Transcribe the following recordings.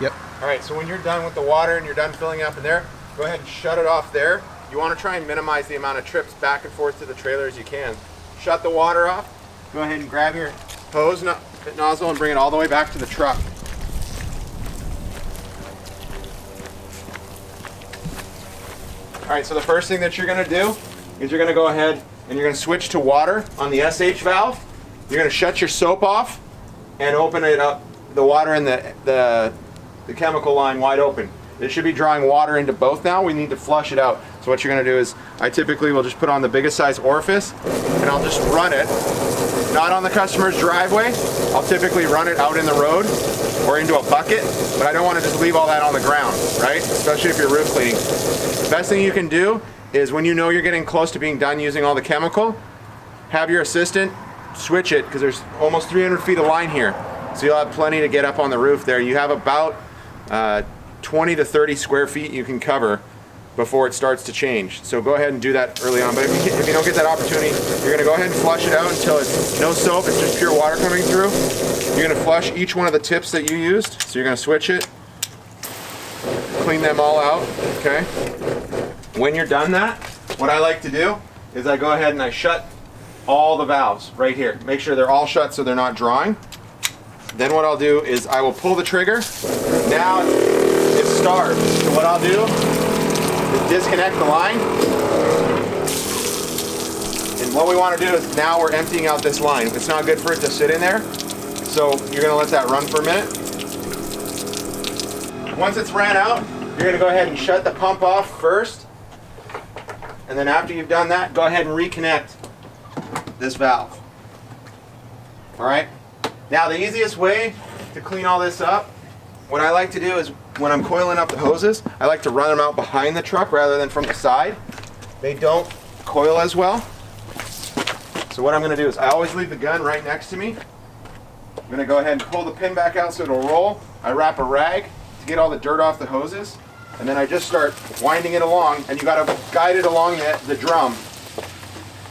Yep. All right, so when you're done with the water and you're done filling up in there, go ahead and shut it off there. You want to try and minimize the amount of trips back and forth to the trailer as you can. Shut the water off. Go ahead and grab your hose nozzle and bring it all the way back to the truck. All right, so the first thing that you're going to do is you're going to go ahead and you're going to switch to water on the SH valve. You're going to shut your soap off and open it up, the water in the chemical line wide open. It should be drawing water into both now. We need to flush it out. So what you're going to do is, I typically will just put on the biggest size orifice and I'll just run it, not on the customer's driveway. I'll typically run it out in the road or into a bucket, but I don't want to just leave all that on the ground, right? Especially if you're roof cleaning. The best thing you can do is when you know you're getting close to being done using all the chemical, have your assistant switch it, because there's almost 300 feet of line here. So you'll have plenty to get up on the roof there. You have about 20 to 30 square feet you can cover before it starts to change. So go ahead and do that early on. But if you don't get that opportunity, you're going to go ahead and flush it out until it's no soap, it's just pure water coming through. You're going to flush each one of the tips that you used. So you're going to switch it, clean them all out, okay? When you're done that, what I like to do is I go ahead and I shut all the valves right here. Make sure they're all shut so they're not drawing. Then what I'll do is I will pull the trigger. Now it's starved. So what I'll do is disconnect the line. And what we want to do is now we're emptying out this line. It's not good for it to sit in there. So you're going to let that run for a minute. Once it's ran out, you're going to go ahead and shut the pump off first. And then after you've done that, go ahead and reconnect this valve. All right. Now the easiest way to clean all this up, what I like to do is when I'm coiling up the hoses, I like to run them out behind the truck rather than from the side. They don't coil as well. So what I'm going to do is I always leave the gun right next to me. I'm going to go ahead and pull the pin back out so it'll roll. I wrap a rag to get all the dirt off the hoses. And then I just start winding it along, and you got to guide it along the drum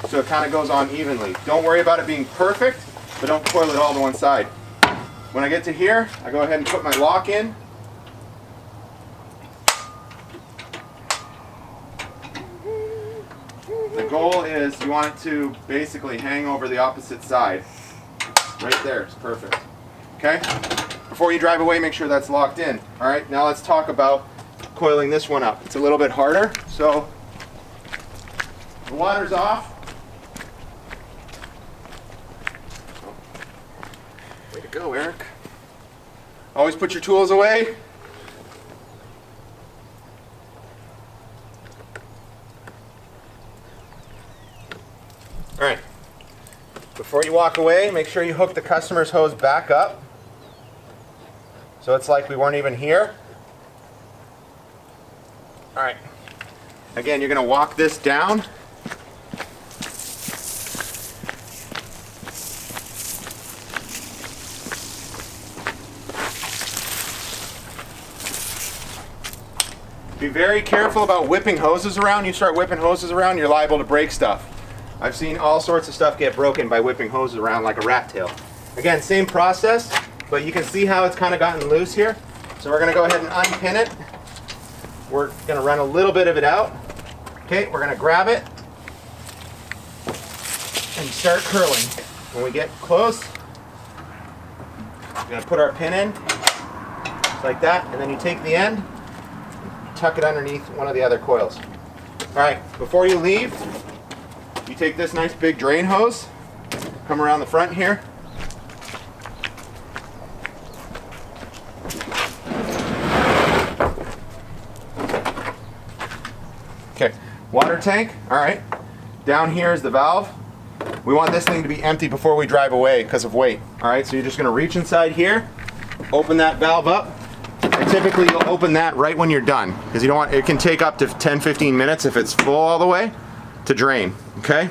so it kind of goes on evenly. Don't worry about it being perfect, but don't coil it all to one side. When I get to here, I go ahead and put my lock in. The goal is you want it to basically hang over the opposite side. Right there, it's perfect. Okay? Before you drive away, make sure that's locked in. All right, now let's talk about coiling this one up. It's a little bit harder. So the water's off. Way to go, Eric. Always put your tools away. All right. Before you walk away, make sure you hook the customer's hose back up. So it's like we weren't even here. All right. Again, you're going to walk this down. Be very careful about whipping hoses around. You start whipping hoses around, you're liable to break stuff. I've seen all sorts of stuff get broken by whipping hoses around like a rat tail. Again, same process, but you can see how it's kind of gotten loose here. So we're going to go ahead and unpin it. We're going to run a little bit of it out. Okay, we're going to grab it and start curling. When we get close, we're going to put our pin in, just like that, and then you take the end, tuck it underneath one of the other coils. All right, before you leave, you take this nice big drain hose, come around the front here. Okay, water tank, all right. Down here is the valve. We want this thing to be empty before we drive away because of weight. All right, so you're just gonna reach inside here, open that valve up, and typically you'll open that right when you're done because you don't want, it can take up to 10-15 minutes if it's full all the way to drain, okay?